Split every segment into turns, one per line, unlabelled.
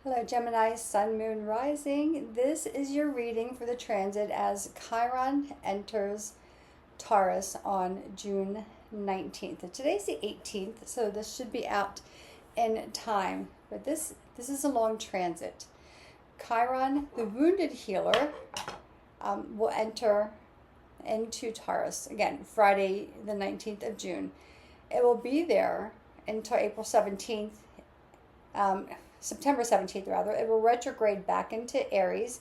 Hello Gemini, Sun, Moon, Rising. This is your reading for the transit as Chiron enters Taurus on June 19th. Today's the 18th, so this should be out in time. But this is a long transit. Chiron, the wounded healer, will enter into Taurus again Friday the 19th of June. It will be there until April 17th. September 17th rather. It will retrograde back into Aries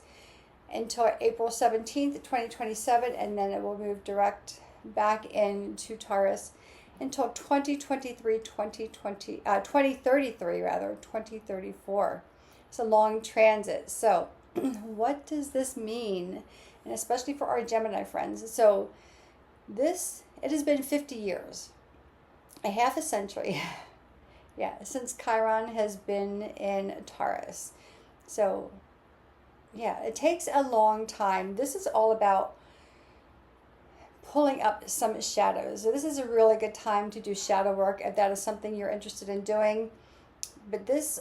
until April 17th, 2027, and then it will move direct back into Taurus until 2034. It's a long transit. So what does this mean? And especially for our Gemini friends. So it has been 50 years, a half a century. Yeah, since Chiron has been in Taurus. So, yeah, it takes a long time. This is all about pulling up some shadows. So this is a really good time to do shadow work if that is something you're interested in doing. But this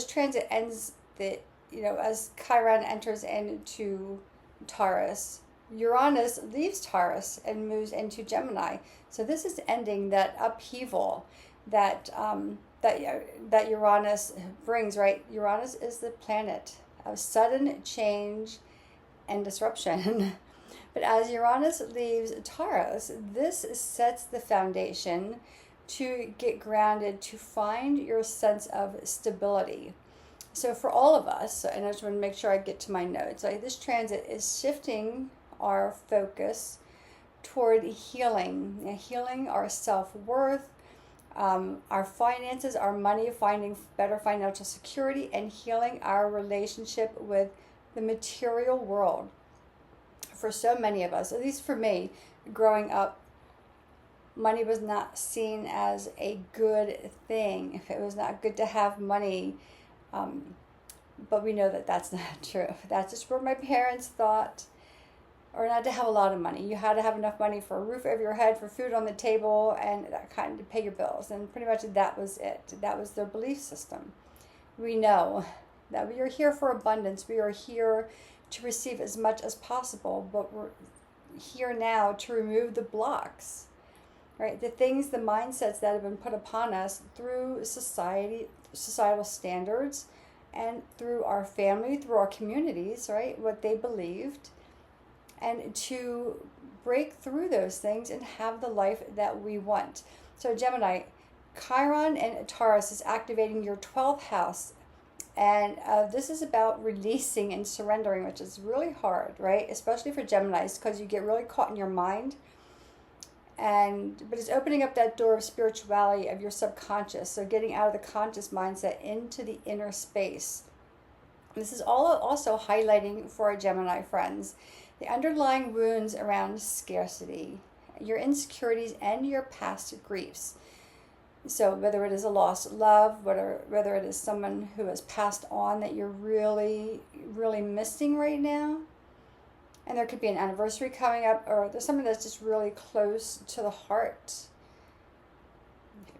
transit ends as Chiron enters into Taurus. Uranus leaves Taurus and moves into Gemini. So this is ending that upheaval that Uranus brings, right? Uranus is the planet of sudden change and disruption. But as Uranus leaves Taurus, this sets the foundation to get grounded, to find your sense of stability. So for all of us, and I just want to make sure I get to my notes, like this transit is shifting our focus toward healing our self-worth, our finances, our money, finding better financial security, and healing our relationship with the material world. For so many of us, at least for me, growing up, money was not seen as a good thing. It was not good to have money, but we know that that's not true. That's just what my parents thought. Or not to have a lot of money. You had to have enough money for a roof over your head, for food on the table, and that kind to pay your bills. And pretty much that was it. That was their belief system. We know that we are here for abundance. We are here to receive as much as possible, but we're here now to remove the blocks, right? The things, the mindsets that have been put upon us through societal standards, and through our family, through our communities, right? What they believed. And to break through those things and have the life that we want. So Gemini, Chiron and Taurus is activating your 12th house. And this is about releasing and surrendering, which is really hard, right? Especially for Geminis, because you get really caught in your mind. But it's opening up that door of spirituality, of your subconscious. So getting out of the conscious mindset into the inner space. This is all also highlighting for our Gemini friends the underlying wounds around scarcity, your insecurities, and your past griefs. So whether it is a lost love, whether it is someone who has passed on that you're really, really missing right now, and there could be an anniversary coming up, or there's something that's just really close to the heart.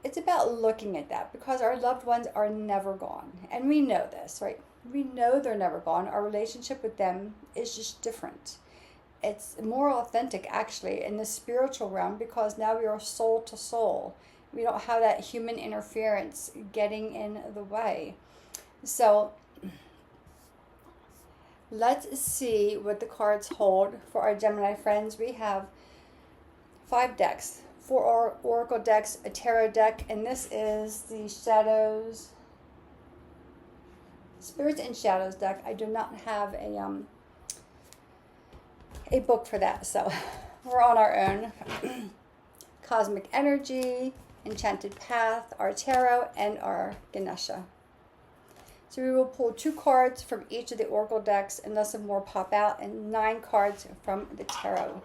It's about looking at that, because our loved ones are never gone. And we know this, right? We know they're never gone. Our relationship with them is just different. It's more authentic, actually, in the spiritual realm, because now we are soul to soul. We don't have that human interference getting in the way. So let's see what the cards hold for our Gemini friends. We have 5 decks, 4 oracle decks, a tarot deck, and this is the Spirits and Shadows deck. I do not have a book for that, so we're on our own. Cosmic Energy, Enchanted Path, our Tarot, and our Ganesha. So we will pull 2 cards from each of the oracle decks, unless some more pop out, and 9 cards from the Tarot.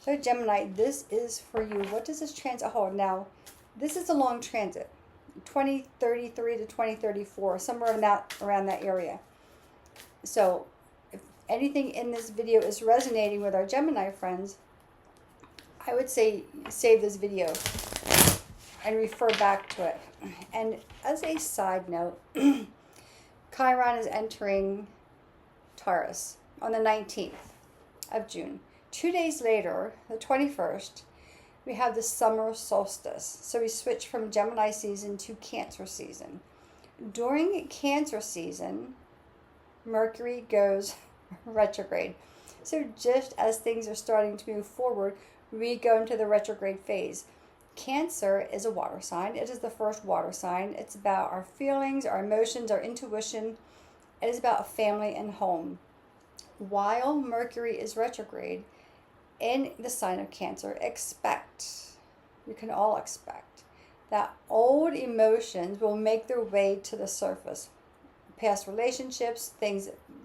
So Gemini, this is for you. What does this transit hold? Now, this is a long transit, 2033 to 2034, somewhere around that area. So if anything in this video is resonating with our Gemini friends, I would say save this video and refer back to it. And as a side note, Chiron is entering Taurus on the 19th of June. 2 days later, the 21st, we have the summer solstice. So we switch from Gemini season to Cancer season. During Cancer season, Mercury goes retrograde. So just as things are starting to move forward, we go into the retrograde phase. Cancer is a water sign. It is the first water sign. It's about our feelings, our emotions, our intuition. It is about family and home. While Mercury is retrograde in the sign of Cancer, you can all expect, that old emotions will make their way to the surface. Past relationships,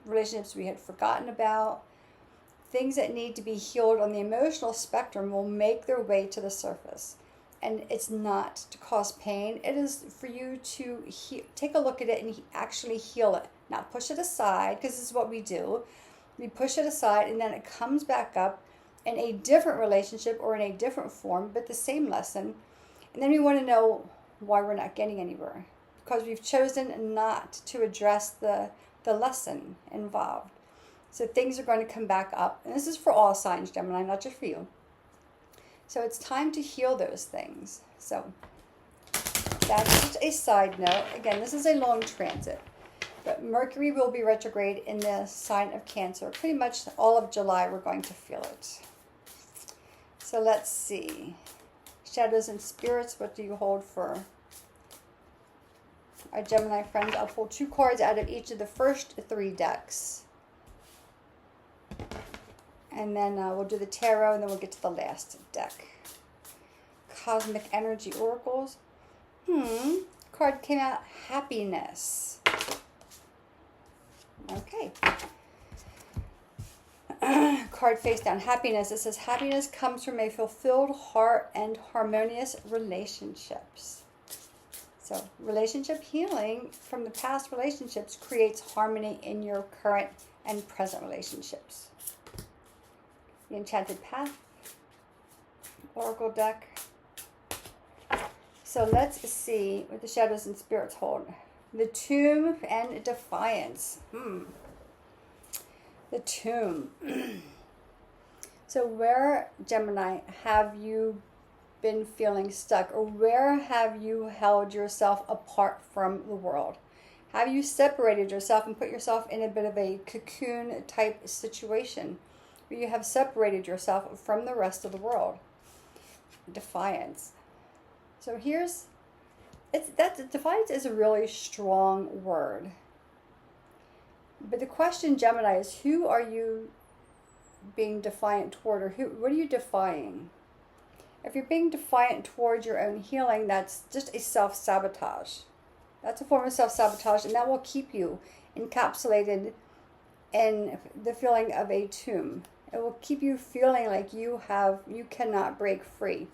relationships we had forgotten about, things that need to be healed on the emotional spectrum will make their way to the surface. And it's not to cause pain. It is for you to take a look at it and actually heal it. Not push it aside, because this is what we do. We push it aside and then it comes back up in a different relationship or in a different form, but the same lesson. And then we want to know why we're not getting anywhere. Because we've chosen not to address the lesson involved. So things are going to come back up. And this is for all signs, Gemini, not just for you. So it's time to heal those things. So that's just a side note. Again, this is a long transit. But Mercury will be retrograde in the sign of Cancer. Pretty much all of July we're going to feel it. So let's see. Shadows and spirits, what do you hold for our Gemini friends? I'll pull 2 cards out of each of the first 3 decks. And then we'll do the tarot, and then we'll get to the last deck. Cosmic Energy Oracles. Card came out, Happiness. Okay. Card face down, Happiness. It says, happiness comes from a fulfilled heart and harmonious relationships. So, relationship healing from the past relationships creates harmony in your current and present relationships. The Enchanted Path Oracle deck. So let's see what the shadows and spirits hold. The Tomb and Defiance. The Tomb. So where, Gemini, have you been feeling stuck? Or where have you held yourself apart from the world? Have you separated yourself and put yourself in a bit of a cocoon type situation where you have separated yourself from the rest of the world? Defiance. So defiance is a really strong word. But the question, Gemini, is who are you being defiant toward, or what are you defying? If you're being defiant towards your own healing, that's just a self-sabotage. That's a form of self-sabotage, and that will keep you encapsulated in the feeling of a tomb. It will keep you feeling like you cannot break free.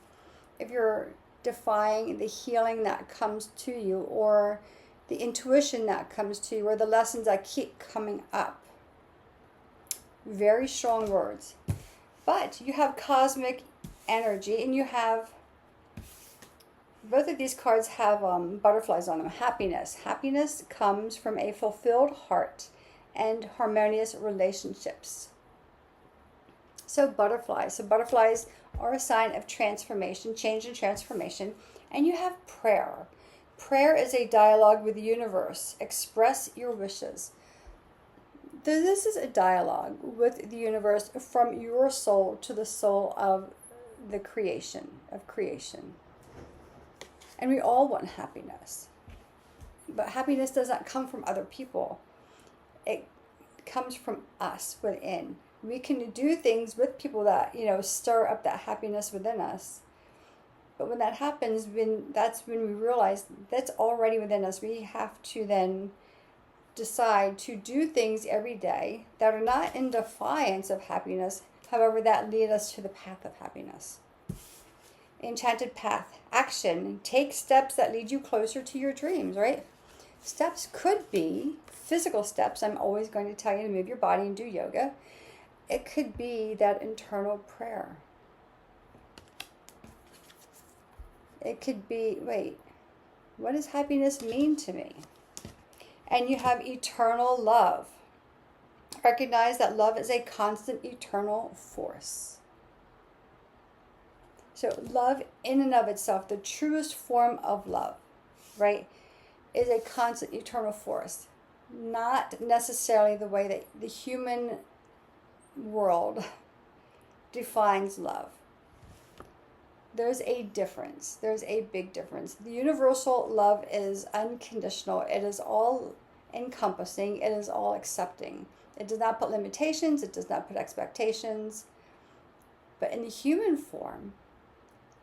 If you're defying the healing that comes to you, or the intuition that comes to you, or the lessons that keep coming up. Very strong words. But you have cosmic energy, and you have, both of these cards have butterflies on them. Happiness. Happiness comes from a fulfilled heart and harmonious relationships. So butterflies. So butterflies are a sign of transformation, change and transformation. And you have prayer. Prayer is a dialogue with the universe. Express your wishes. This is a dialogue with the universe from your soul to the soul of the creation, And we all want happiness. But happiness does not come from other people. It comes from us within. We can do things with people that, stir up that happiness within us. But when that happens, that's when we realize that's already within us. We have to then decide to do things every day that are not in defiance of happiness, however, that lead us to the path of happiness. Enchanted Path. Action. Take steps that lead you closer to your dreams, right? Steps could be physical steps. I'm always going to tell you to move your body and do yoga. It could be that internal prayer. It could be, what does happiness mean to me? And you have eternal love. Recognize that love is a constant eternal force. So love in and of itself, the truest form of love, right, is a constant eternal force. Not necessarily the way that the human world defines love. There's a difference. There's a big difference. The universal love is unconditional. It is all encompassing. It is all accepting. It does not put limitations. It does not put expectations. But in the human form,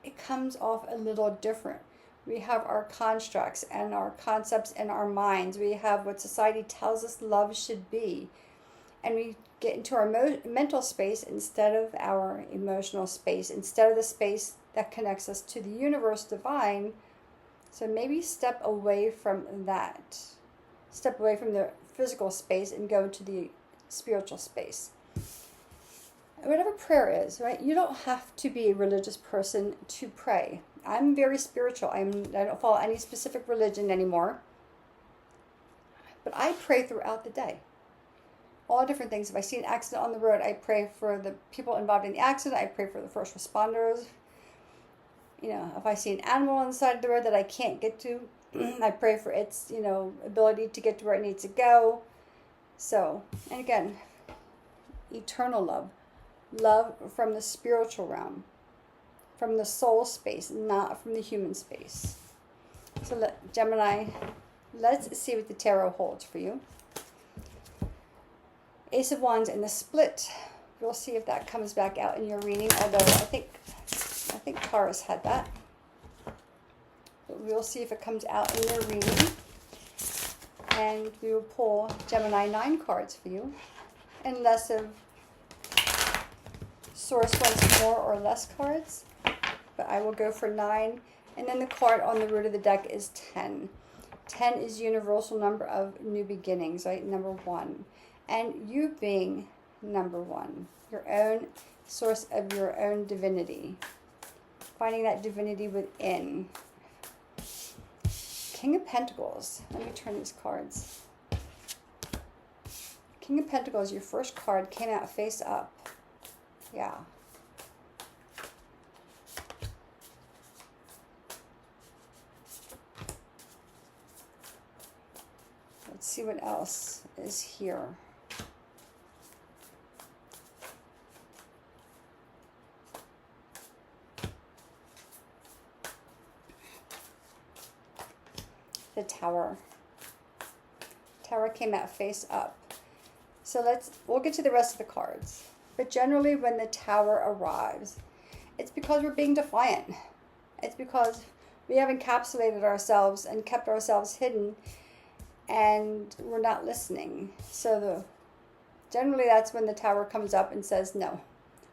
it comes off a little different. We have our constructs and our concepts in our minds. We have what society tells us love should be. And we get into our mental space instead of our emotional space, instead of the space that connects us to the universe divine. So maybe step away from that. Step away from the physical space and go to the spiritual space. Whatever prayer is, right? You don't have to be a religious person to pray. I'm very spiritual. I don't follow any specific religion anymore. But I pray throughout the day. All different things. If I see an accident on the road, I pray for the people involved in the accident. I pray for the first responders. If I see an animal on the side of the road that I can't get to, I pray for its, ability to get to where it needs to go. So, and again, eternal love. Love from the spiritual realm, from the soul space, not from the human space. So Gemini, let's see what the tarot holds for you. Ace of Wands in the split. We'll see if that comes back out in your reading, although I think Taurus had that. But we'll see if it comes out in your reading. And we will pull Gemini 9 cards for you. And less of Source wants more or less cards. But I will go for 9. And then the card on the root of the deck is 10. 10 is universal number of new beginnings, right? Number 1. And you being number 1. Your own source of your own divinity. Finding that divinity within. King of Pentacles. Let me turn these cards. King of Pentacles, your first card, came out face up. Yeah. Let's see what else is here. The Tower. Tower came out face up. So we'll get to the rest of the cards. But generally when the Tower arrives, it's because we're being defiant. It's because we have encapsulated ourselves and kept ourselves hidden and we're not listening. So generally that's when the Tower comes up and says, no,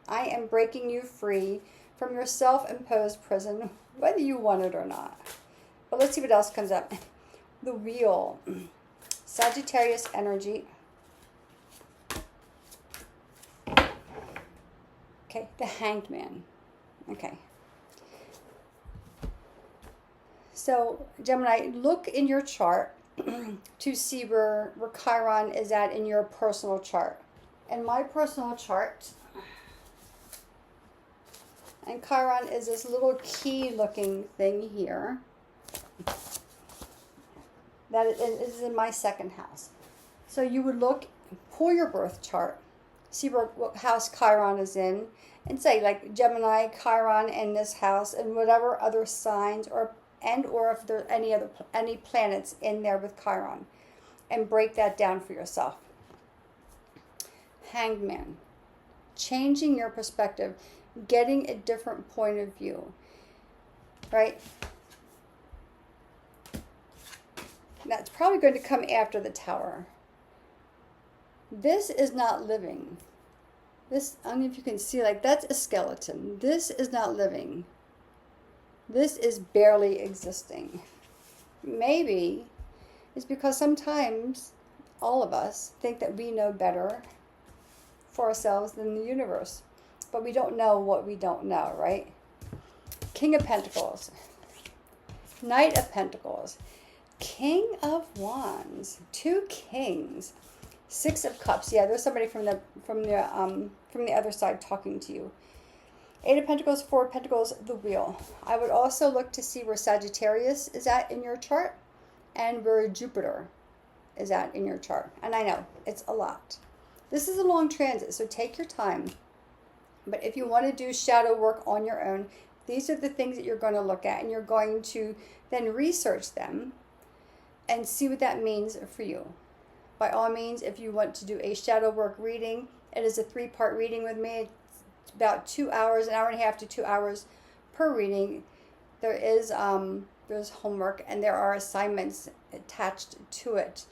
I am breaking you free from your self-imposed prison, whether you want it or not. But let's see what else comes up. The Wheel. Sagittarius energy. Okay, the Hanged Man. Okay. So, Gemini, look in your chart to see where Chiron is at in your personal chart. In my personal chart, and Chiron is this little key-looking thing here. That is in my second house. So you would pull your birth chart, see what house Chiron is in, and say like Gemini, Chiron in this house, and whatever other signs or if there are any planets in there with Chiron, and break that down for yourself. Hanged Man. Changing your perspective, getting a different point of view, right? That's probably going to come after the Tower. This is not living. This, I don't know if you can see, like that's a skeleton. This is not living. This is barely existing. Maybe it's because sometimes all of us think that we know better for ourselves than the universe. But we don't know what we don't know, right? King of Pentacles. Knight of Pentacles. King of Wands, 2 kings, 6 of Cups. Yeah, there's somebody from the other side talking to you. 8 of Pentacles, 4 of Pentacles, the Wheel. I would also look to see where Sagittarius is at in your chart and where Jupiter is at in your chart. And I know, it's a lot. This is a long transit, so take your time. But if you want to do shadow work on your own, these are the things that you're going to look at, and you're going to then research them and see what that means for you. By all means, if you want to do a shadow work reading, it is a 3-part reading with me. It's about 2 hours, an hour and a half to 2 hours per reading. There's homework and there are assignments attached to it.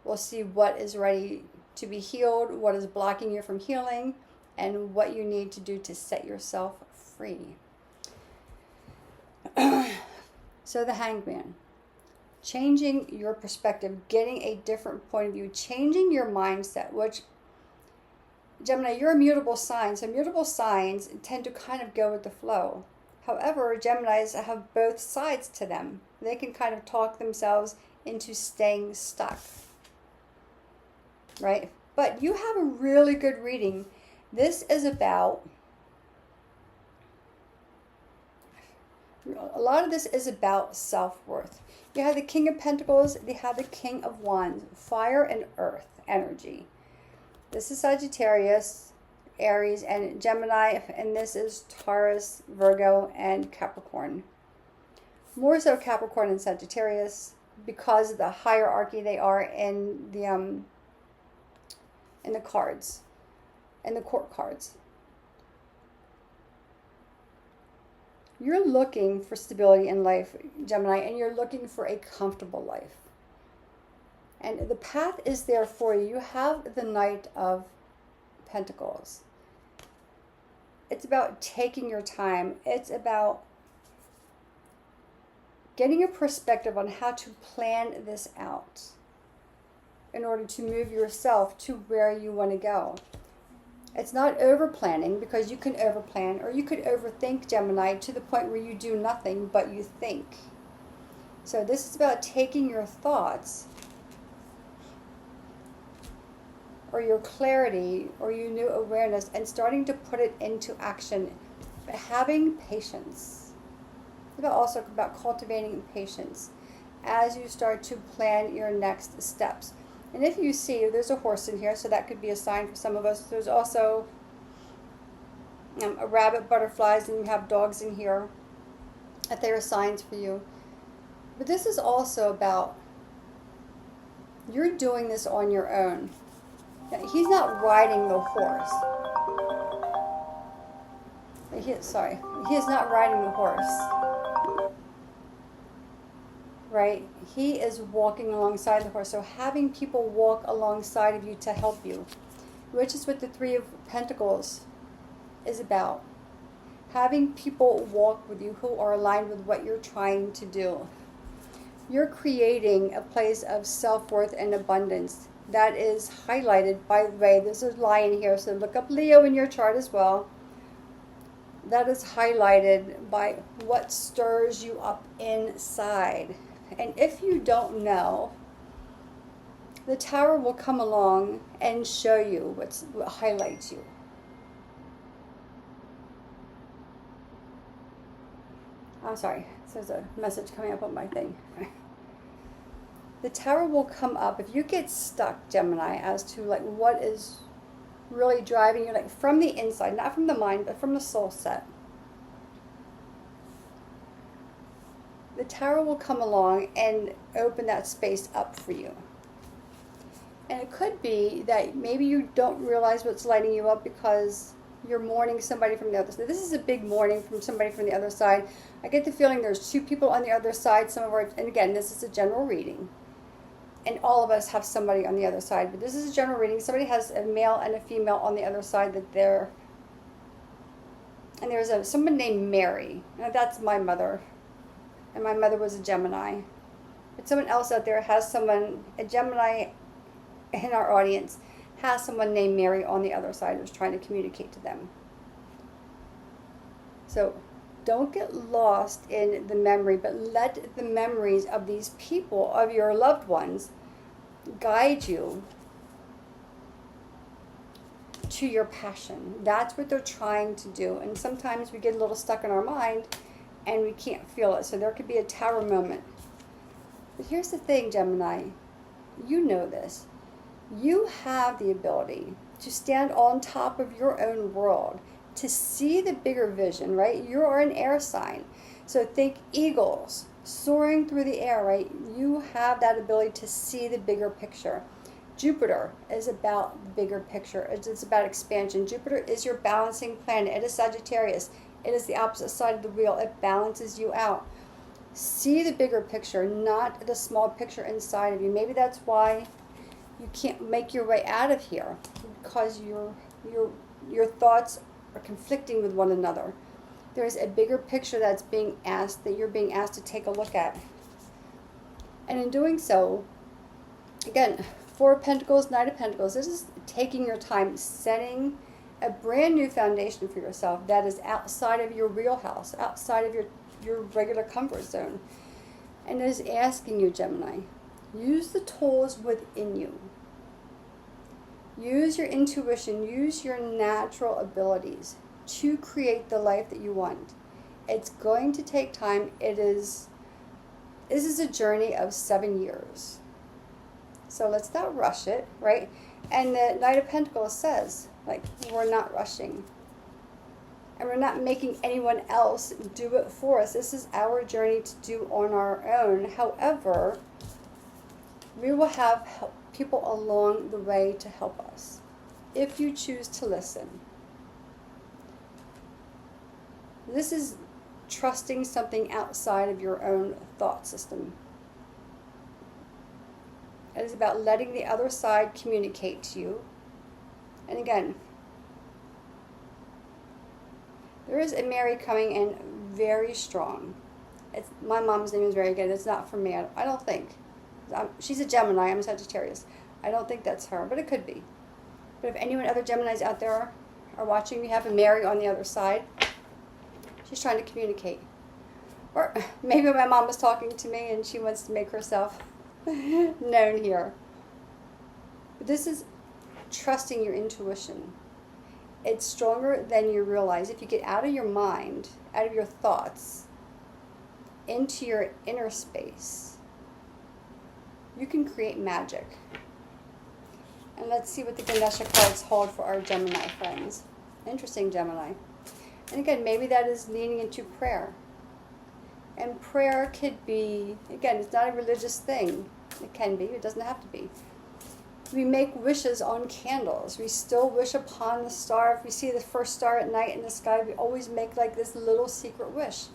We'll see what is ready to be healed, what is blocking you from healing, and what you need to do to set yourself free. So the Hangman. Changing your perspective, getting a different point of view, changing your mindset, which, Gemini, you're a mutable sign, so mutable signs tend to kind of go with the flow. However, Geminis have both sides to them. They can kind of talk themselves into staying stuck, right? But you have a really good reading. This is about, a lot of this is about self-worth. You have the King of Pentacles, you have the King of Wands, fire and earth energy. This is Sagittarius, Aries, and Gemini, and this is Taurus, Virgo, and Capricorn. More so Capricorn and Sagittarius because of the hierarchy they are in the cards, in the court cards. You're looking for stability in life, Gemini, and you're looking for a comfortable life. And the path is there for you. You have the Knight of Pentacles. It's about taking your time. It's about getting a perspective on how to plan this out in order to move yourself to where you want to go. It's not over planning, because you can over plan, or you could overthink, Gemini, to the point where you do nothing but you think. So this is about taking your thoughts or your clarity or your new awareness and starting to put it into action. But having patience. It's also about cultivating patience as you start to plan your next steps. And if you see, there's a horse in here, so that could be a sign for some of us. There's also a rabbit, butterflies, and you have dogs in here, that they are signs for you. But this is also about, you're doing this on your own. Now, he's not riding the horse. He is not riding the horse. Right? He is walking alongside the horse. So having people walk alongside of you to help you, which is what the 3 of Pentacles is about. Having people walk with you who are aligned with what you're trying to do. You're creating a place of self-worth and abundance that is highlighted, by the way, there's a lion here, so look up Leo in your chart as well. That is highlighted by what stirs you up inside. And if you don't know, the Tower will come along and show you what highlights you. I'm sorry, there's a message coming up on my thing. The Tower will come up if you get stuck, Gemini, as to like what is really driving you, like from the inside, not from the mind, but from the soul set. The Tower will come along and open that space up for you. And it could be that maybe you don't realize what's lighting you up because you're mourning somebody from the other side. This is a big mourning from somebody from the other side. I get the feeling there's 2 people on the other side. And again, this is a general reading. And all of us have somebody on the other side. But this is a general reading. Somebody has a male and a female on the other side that they're... And there's someone named Mary. Now that's my mother. And my mother was a Gemini. But someone else out there has someone, a Gemini in our audience, has someone named Mary on the other side who's trying to communicate to them. So Don't get lost in the memory, but let the memories of these people, of your loved ones, guide you to your passion. That's what they're trying to do. And sometimes we get a little stuck in our mind and we can't feel it. So there could be a tower moment. But here's the thing, Gemini. You know this. You have the ability to stand on top of your own world, to see the bigger vision, right? You are an air sign. So think eagles soaring through the air, right? You have that ability to see the bigger picture. Jupiter is about the bigger picture. It's about expansion. Jupiter is your balancing planet. It is Sagittarius. It is the opposite side of the wheel. It balances you out. See the bigger picture, not the small picture inside of you. Maybe that's why you can't make your way out of here, because your thoughts are conflicting with one another. There's a bigger picture that's being asked, that you're being asked to take a look at. And in doing so, again, Four of Pentacles, Knight of Pentacles, this is taking your time, setting a brand new foundation for yourself that is outside of your wheelhouse, outside of your regular comfort zone. And it is asking you, Gemini, use the tools within you. Use your intuition, use your natural abilities to create the life that you want. It's going to take time. This is a journey of 7 years. So let's not rush it, right? And the Knight of Pentacles says, like, we're not rushing. And we're not making anyone else do it for us. This is our journey to do on our own. However, we will have people along the way to help us, if you choose to listen. This is trusting something outside of your own thought system. It is about letting the other side communicate to you. And again, there is a Mary coming in very strong. My mom's name is very good. It's not for me. I don't think. She's a Gemini. I'm a Sagittarius. I don't think that's her, but it could be. But if anyone, other Geminis out there are watching, we have a Mary on the other side. She's trying to communicate. Or maybe my mom was talking to me and she wants to make herself known here. But this is trusting your intuition. It's stronger than you realize. If you get out of your mind, out of your thoughts, into your inner space, you can create magic. And let's see what the Ganesha cards hold for our Gemini friends. Interesting, Gemini. And again, maybe that is leaning into prayer. And prayer could be, again, it's not a religious thing. It can be, it doesn't have to be. We make wishes on candles. We still wish upon the star. If we see the first star at night in the sky, we always make like this little secret wish.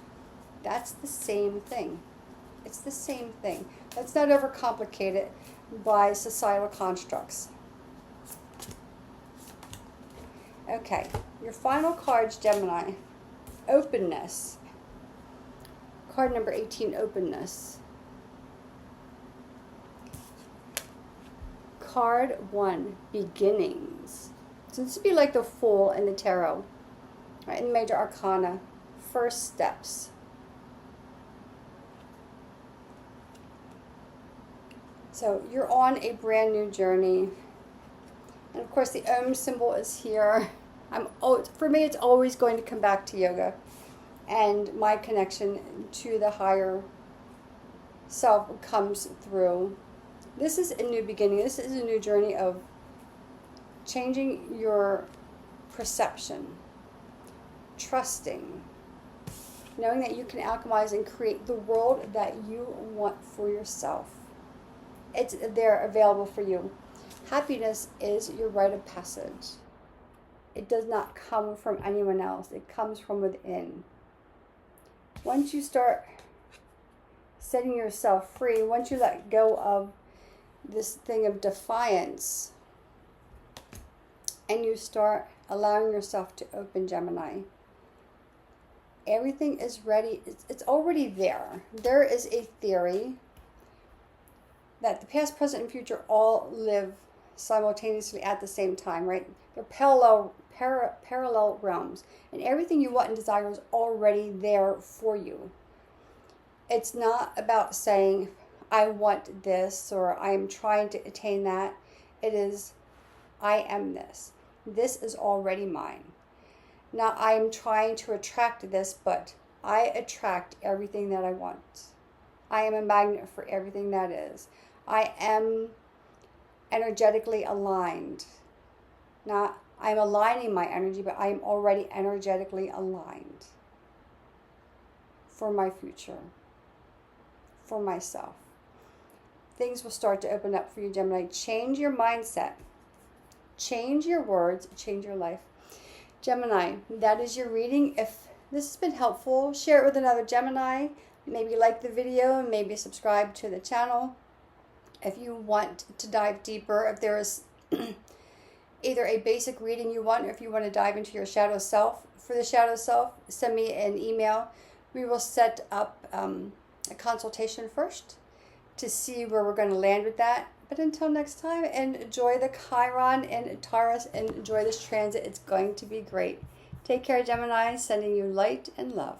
That's the same thing. It's the same thing. Let's not overcomplicate it by societal constructs. Okay, your final cards, Gemini. Openness. Card number 18, openness. Card 1, beginnings. So this would be like the Fool in the Tarot, right, in Major Arcana. First steps. So you're on a brand new journey. And of course the Om symbol is here. For me, it's always going to come back to yoga and my connection to the higher self comes through. This is a new beginning. This is a new journey of changing your perception, trusting, knowing that you can alchemize and create the world that you want for yourself. It's there, available for you. Happiness is your rite of passage. It does not come from anyone else. It comes from within. Once you start setting yourself free, once you let go of this thing of defiance, and you start allowing yourself to open, Gemini, everything is ready. It's already there. There is a theory that the past, present, and future all live simultaneously at the same time, right? They're parallel parallel realms. And everything you want and desire is already there for you. It's not about saying, I want this, or I am trying to attain that. It is, I am this. This is already mine. Not I am trying to attract this, but I attract everything that I want. I am a magnet for everything that is. I am energetically aligned. Not I'm aligning my energy, but I am already energetically aligned for my future, for myself. Things will start to open up for you, Gemini. Change your mindset. Change your words. Change your life. Gemini, that is your reading. If this has been helpful, share it with another Gemini. Maybe like the video and maybe subscribe to the channel. If you want to dive deeper, if there is either a basic reading you want, or if you want to dive into your shadow self, for the shadow self, send me an email. We will set up a consultation first to see where we're going to land with that. But until next time, enjoy the Chiron and Taurus and enjoy this transit. It's going to be great. Take care, Gemini. Sending you light and love.